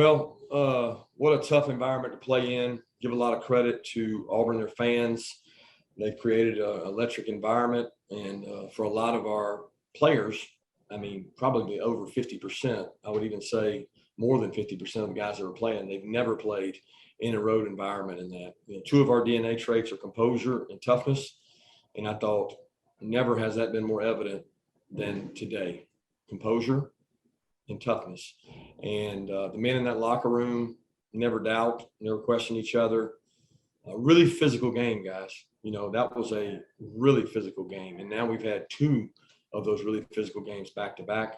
Well, what a tough environment to play in. Give a lot of credit to Auburn, their fans. They've created an electric environment, and for a lot of our players, I mean, probably over 50%. I would even say more than 50% of the guys that are playing, they've never played in a road environment. In that, two of our DNA traits are composure and toughness, and I thought never has that been more evident than today. Composure and toughness. And the men in that locker room never doubt, never question each other. A really physical game, guys. That was a really physical game. And now we've had two of those really physical games back to back.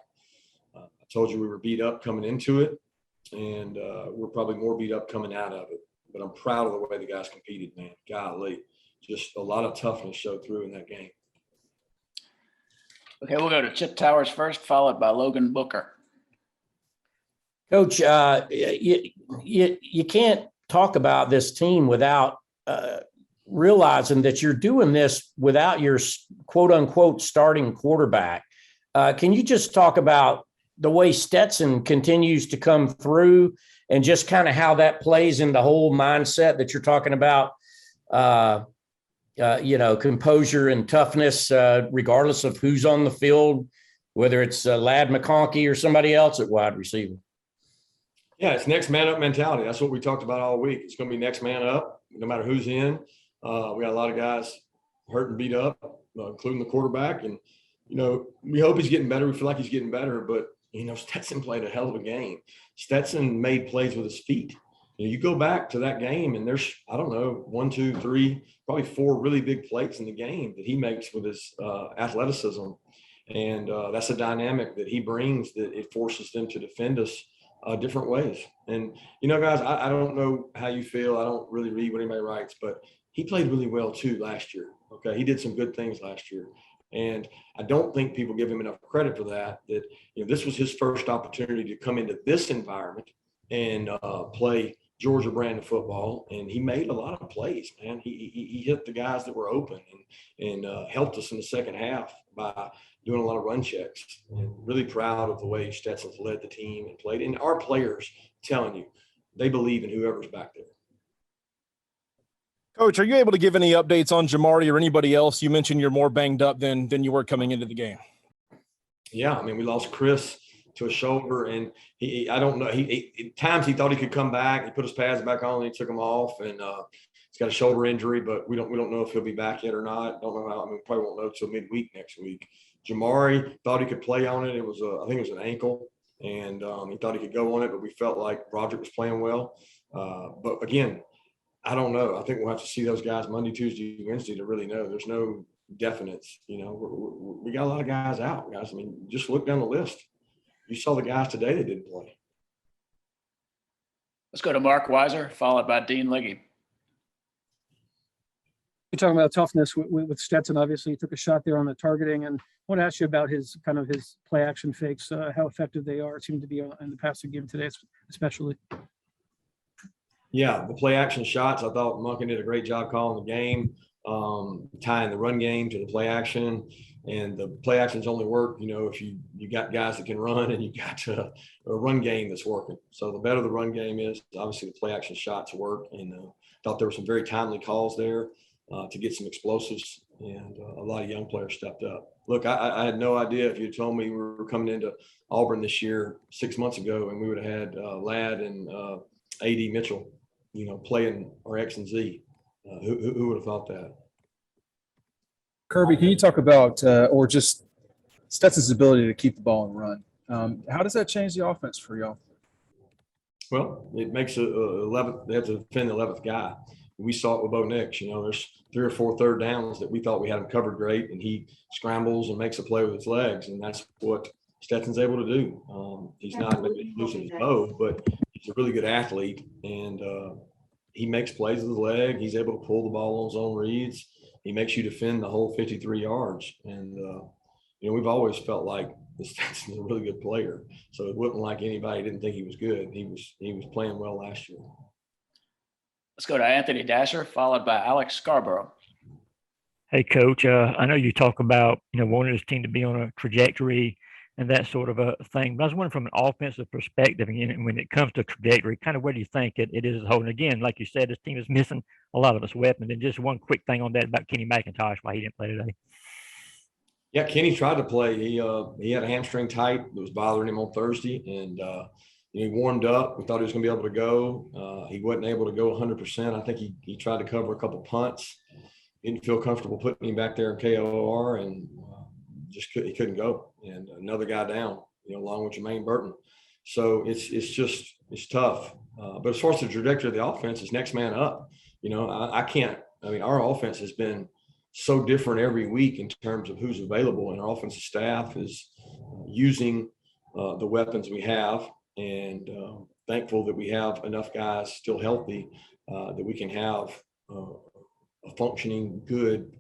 I told you we were beat up coming into it, and we're probably more beat up coming out of it. But I'm proud of the way the guys competed, man. Golly, just a lot of toughness showed through in that game. Okay, we'll go to Chip Towers first, followed by Logan Booker. Coach, you can't talk about this team without realizing that you're doing this without your quote unquote starting quarterback. Can you just talk about the way Stetson continues to come through and just kind of how that plays in the whole mindset that you're talking about, composure and toughness, regardless of who's on the field, whether it's Ladd McConkey or somebody else at wide receiver? Yeah, it's next man up mentality. That's what we talked about all week. It's going to be next man up, no matter who's in. We got a lot of guys hurt and beat up, including the quarterback. And, we hope he's getting better. We feel like he's getting better. But, Stetson played a hell of a game. Stetson made plays with his feet. You go back to that game, and there's, I don't know, 1, 2, 3, probably 4 really big plays in the game that he makes with his athleticism. And that's a dynamic that he brings that it forces them to defend us different ways. And, guys, I don't know how you feel. I don't really read what anybody writes, but he played really well too last year. Okay. He did some good things last year. And I don't think people give him enough credit for that this was his first opportunity to come into this environment and play Georgia brand of football. And he made a lot of plays, man. He hit the guys that were open and helped us in the second half by doing a lot of run checks. And really proud of the way Stetson's led the team and played. And our players, telling you, they believe in whoever's back there. Coach, are you able to give any updates on Jamari or anybody else? You mentioned you're more banged up than you were coming into the game. Yeah, I mean, we lost Chris to a shoulder, and I don't know. At times he thought he could come back. He put his pads back on, and he took them off, and he's got a shoulder injury, but we don't know if he'll be back yet or not. Don't know how. I mean, we probably won't know till midweek next week. Jamari thought he could play on it. It was I think it was an ankle, and he thought he could go on it, but we felt like Roderick was playing well. But again, I don't know. I think we'll have to see those guys Monday, Tuesday, Wednesday to really know. There's no definites. We got a lot of guys out, guys. I mean, just look down the list. You saw the guys today that didn't play. Let's go to Mark Weiser, followed by Dean Legge. You're talking about toughness with Stetson. Obviously, he took a shot there on the targeting, and I want to ask you about his play action fakes, how effective they are. It seemed to be in the passing game today, especially. Yeah, the play action shots. I thought Monken did a great job calling the game, tying the run game to the play action. And the play actions only work, if you got guys that can run and you got a run game that's working. So the better the run game is, obviously the play action shots work. And thought there were some very timely calls there to get some explosives, and a lot of young players stepped up. Look, I had no idea if you had told me we were coming into Auburn this year 6 months ago and we would have had Ladd and A.D. Mitchell, playing our X and Z. Who would have thought that? Kirby, can you talk about or just Stetson's ability to keep the ball and run? How does that change the offense for y'all? Well, it makes a 11th. They have to defend the 11th guy. We saw it with Bo Nix. There's 3 or 4 third downs that we thought we had him covered great, and he scrambles and makes a play with his legs, and that's what Stetson's able to do. He's not maybe losing his bow, but he's a really good athlete, and he makes plays with his leg. He's able to pull the ball on his own reads. He makes you defend the whole 53 yards. And, we've always felt like Stetson's a really good player. So it wasn't like anybody didn't think he was good. He was playing well last year. Let's go to Anthony Dasher, followed by Alex Scarborough. Hey, Coach, I know you talk about, wanting this team to be on a trajectory and that sort of a thing. But I was wondering from an offensive perspective, and when it comes to trajectory, kind of where do you think it is as a whole? And again, like you said, this team is missing a lot of its weapons. And just one quick thing on that about Kenny McIntosh, why he didn't play today. Yeah, Kenny tried to play. He had a hamstring tight that was bothering him on Thursday, and he warmed up. We thought he was going to be able to go. He wasn't able to go 100%. I think he tried to cover a couple punts. Didn't feel comfortable putting him back there in KOR, and he couldn't go. And another guy down, along with Jermaine Burton. So it's tough. But as far as the trajectory of the offense, is next man up. I can't. I mean, our offense has been so different every week in terms of who's available, and our offensive staff is using the weapons we have, and thankful that we have enough guys still healthy that we can have a functioning, good,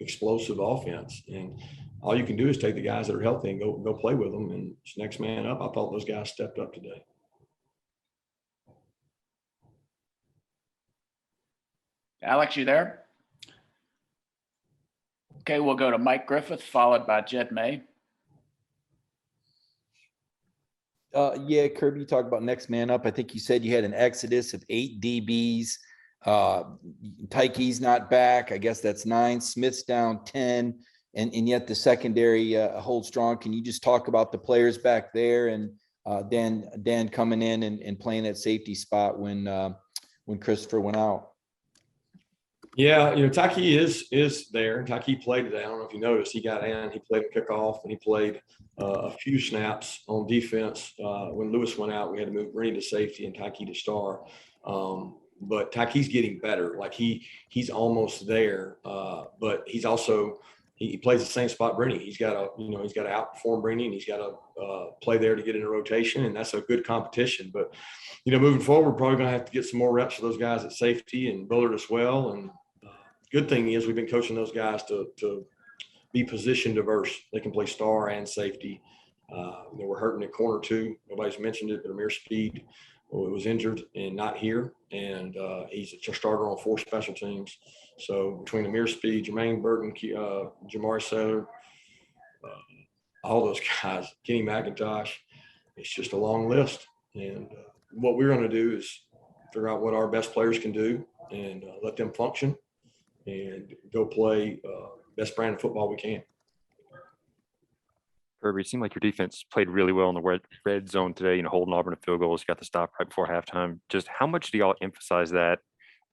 explosive offense. And all you can do is take the guys that are healthy and go play with them. And it's next man up. I thought those guys stepped up today. Alex, you there? Okay, we'll go to Mike Griffith, followed by Jed May. Yeah, Kirby, you talked about next man up. I think you said you had an exodus of 8 DBs. Tyke's not back. I guess that's 9. Smith's down 10. And yet the secondary holds strong. Can you just talk about the players back there, and Dan coming in and playing that safety spot when Christopher went out? Yeah, Tyke is there. Tyke played today. I don't know if you noticed. He got in. He played kickoff, and he played a few snaps on defense. When Lewis went out, we had to move Rennie to safety and Tyke to star. But Tyke's getting better. Like he's almost there. But he's also he plays the same spot Rennie. He's got to outperform Rennie, and he's got to play there to get in a rotation, and that's a good competition. But moving forward, we're probably going to have to get some more reps for those guys at safety and Bullard as well. And good thing is we've been coaching those guys to be position diverse. They can play star and safety. We're hurting at corner too. Nobody's mentioned it, but Amir Speed was injured and not here, and he's a starter on 4 special teams. So between Amir Speed, Jermaine Burton, Jamari Saylor, all those guys, Kenny McIntosh, it's just a long list. And what we're going to do is figure out what our best players can do and let them function and go play best brand of football we can. Kirby, it seemed like your defense played really well in the red zone today, holding Auburn to field goals. You got the stop right before halftime. Just how much do y'all emphasize that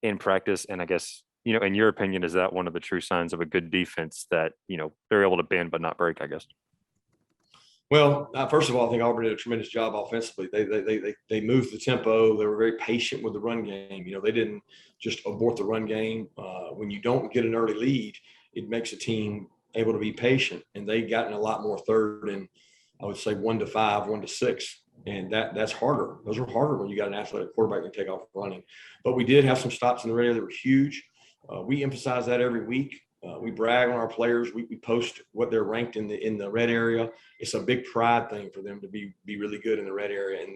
in practice? And I guess, in your opinion, is that one of the true signs of a good defense that, they're able to bend but not break, I guess? Well, first of all, I think Auburn did a tremendous job offensively. They moved the tempo. They were very patient with the run game. They didn't just abort the run game. When you don't get an early lead, it makes a team able to be patient, and they've gotten a lot more third and I would say 1 to 5, 1 to 6. And that's harder. Those are harder when you got an athletic quarterback and take off running. But we did have some stops in the red area that were huge. We emphasize that every week. We brag on our players. We post what they're ranked in the red area. It's a big pride thing for them to be really good in the red area. And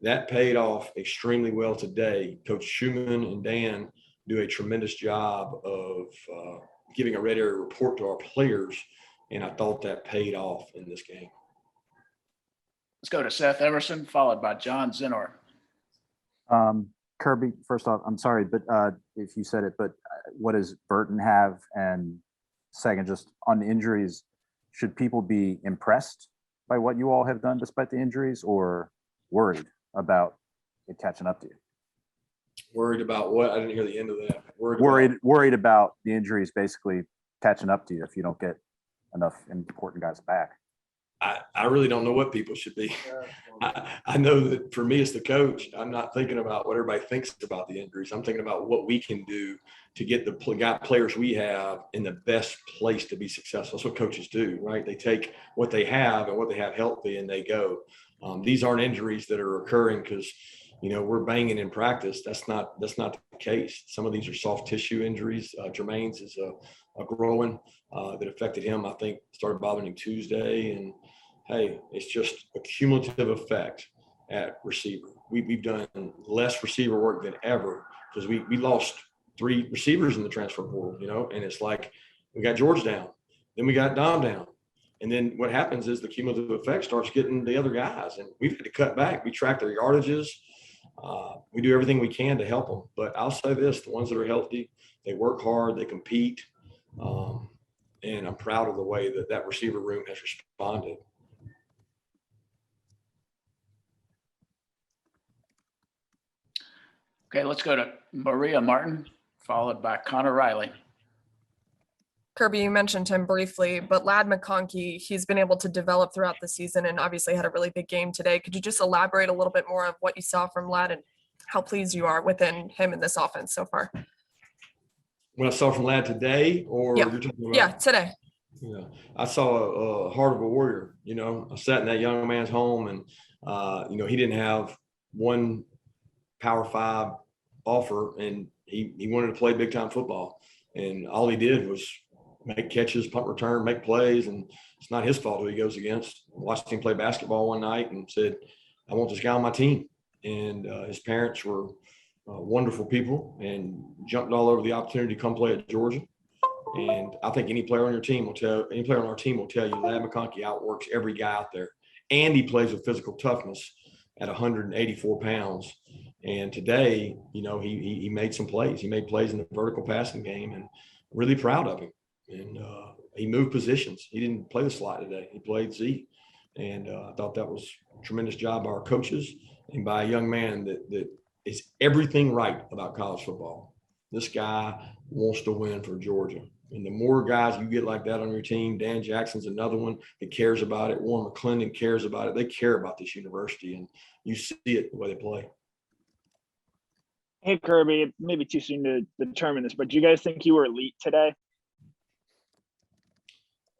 that paid off extremely well today. Coach Schumann and Dan do a tremendous job of giving a red area report to our players. And I thought that paid off in this game. Let's go to Seth Everson, followed by John Zinor. Kirby, first off, I'm sorry, but if you said it, but what does Burton have? And second, just on the injuries, should people be impressed by what you all have done despite the injuries, or worried about it catching up to you? Worried about what? I didn't hear the end of that. Worried about the injuries basically catching up to you if you don't get enough important guys back. I really don't know what people should be. I know that for me as the coach, I'm not thinking about what everybody thinks about the injuries. I'm thinking about what we can do to get the players we have in the best place to be successful. That's what coaches do, right? They take what they have and what they have healthy and they go. These aren't injuries that are occurring because, we're banging in practice. That's not the case. Some of these are soft tissue injuries. Jermaine's is a growing that affected him, I think, started bothering him Tuesday. And hey, it's just a cumulative effect at receiver. We've done less receiver work than ever because we lost 3 receivers in the transfer portal, and it's like we got George down, then we got Dom down. And then what happens is the cumulative effect starts getting the other guys, and we've had to cut back. We track their yardages. We do everything we can to help them. But I'll say this, the ones that are healthy, they work hard, they compete. And I'm proud of the way that that receiver room has responded. Okay, let's go to Maria Martin, followed by Connor Riley. Kirby, you mentioned him briefly, but Lad McConkey, he's been able to develop throughout the season and obviously had a really big game today. Could you just elaborate a little bit more of what you saw from Lad and how pleased you are within him in this offense so far? What I saw from Lad today, or Yeah. you're talking about? Yeah, today. Yeah, I saw a heart of a warrior. You know, I sat in that young man's home, and you know, he didn't have one Power 5 offer, and he wanted to play big time football, and all he did was make catches, punt return, make plays, and it's not his fault who he goes against. I watched him play basketball one night and said, I want this guy on my team. And his parents were wonderful people and jumped all over the opportunity to come play at Georgia. And I think any player on our team will tell you, Lad McConkey outworks every guy out there. And he plays with physical toughness at 184 pounds. And today, you know, he made some plays. He made plays in the vertical passing game, and really proud of him. And he moved positions. He didn't play the slot today. He played Z. And I thought that was a tremendous job by our coaches and by a young man that is everything right about college football. This guy wants to win for Georgia. And the more guys you get like that on your team, Dan Jackson's another one that cares about it. Warren McClendon cares about it. They care about this university, and you see it the way they play. Hey, Kirby, it may be too soon to determine this, but do you guys think you were elite today?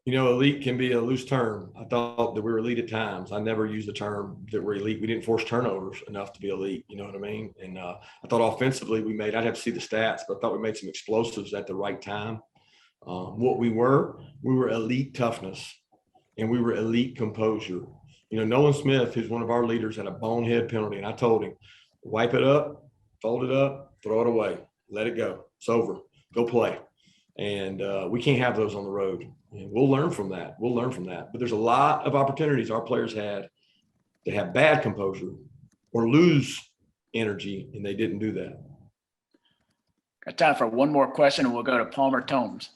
You know, elite can be a loose term. I thought that we were elite at times. I never used the term that we're elite. We didn't force turnovers enough to be elite. You know what I mean? And I thought offensively I'd have to see the stats, but I thought we made some explosives at the right time. What we were elite toughness, and we were elite composure. You know, Nolan Smith, who's one of our leaders, had a bonehead penalty, and I told him, wipe it up, fold it up, throw it away, let it go. It's over. Go play. And we can't have those on the road. And we'll learn from that. But there's a lot of opportunities our players had to have bad composure or lose energy, and they didn't do that. Got time for one more question, and we'll go to Palmer Tomes.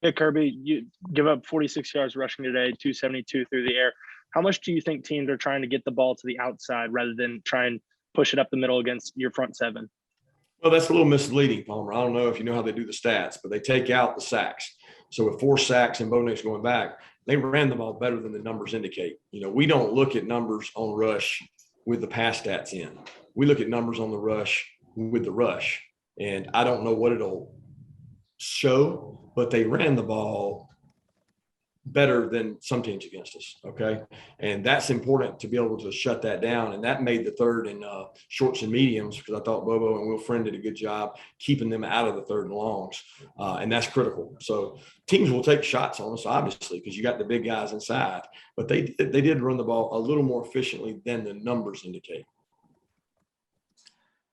Hey, Kirby, you give up 46 yards rushing today, 272 through the air. How much do you think teams are trying to get the ball to the outside rather than try and push it up the middle against your front seven? Well, that's a little misleading, Palmer. I don't know if you know how they do the stats, but they take out the sacks. So with 4 sacks and Bo Nix going back, they ran the ball better than the numbers indicate. You know, we don't look at numbers on rush with the pass stats in. We look at numbers on the rush with the rush. And I don't know what it'll show, but they ran the ball better than some teams against us. Okay. And that's important to be able to shut that down. And that made the third in shorts and mediums, because I thought Bobo and Will Friend did a good job keeping them out of the third and longs. And that's critical. So teams will take shots on us, obviously, because you got the big guys inside, but they did run the ball a little more efficiently than the numbers indicate.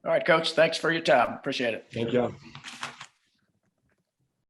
All right, Coach, thanks for your time. Appreciate it. Thank you.